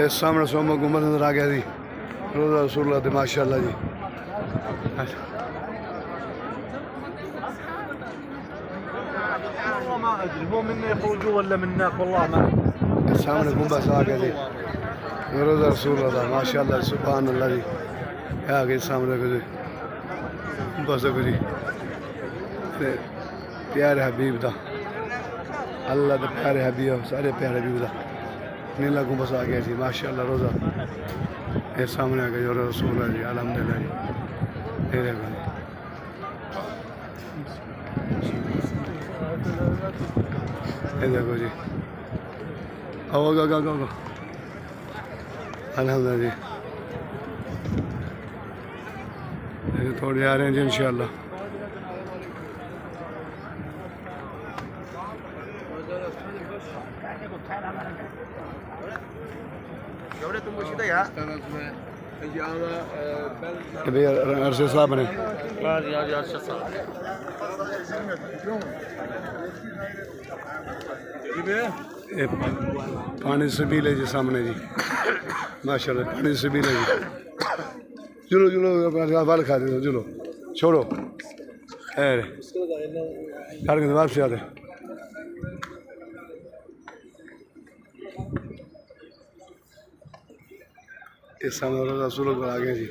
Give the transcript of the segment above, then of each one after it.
इस सामने सोमा गुम्बद नजर आ गया जी, रोज़ा रसूलुल्लाह दी माशाअल्लाह जी। والله ما ادري هو منا يخرجوا ولا منك والله ما सामने गुम्बद आ गया जी, रोज़ा रसूलुल्लाह दा माशाअल्लाह सुभान अल्लाह जी। आ गए सामने को जी बस को जी, प्यारे हबीब दा अल्लाह दे प्यारे हबीब सारे प्यारे हबीब दा नीला गुम्बद आ गया जी माशाअल्लाह। रोज़ा ये सामने आ गया जो रसूलुल्लाह जी अल्हम्दुलिल्लाह जी। ये देखो जी, ये देखो जी, आओ गो गो गो अल्हम्दुलिल्लाह जी। ये थोड़े आ रहे हैं जी इंशाअल्लाह। अभी अरशद साहब ने ये पानी सबील है जी सामने जी माशाल्लाह, पानी सबील है जी। चलो चलो वाल खा दे चलो छोड़ो खैर के वापस आ रहे इस सामने रसूल आ गए जी।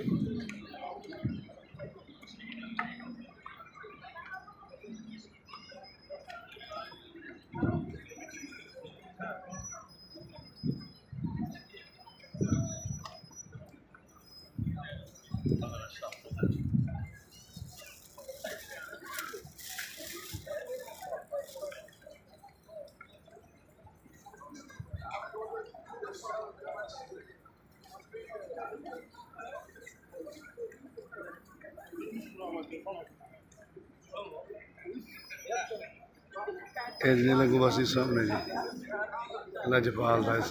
नीला गुम्बद इस सामने जी लजपाल का इस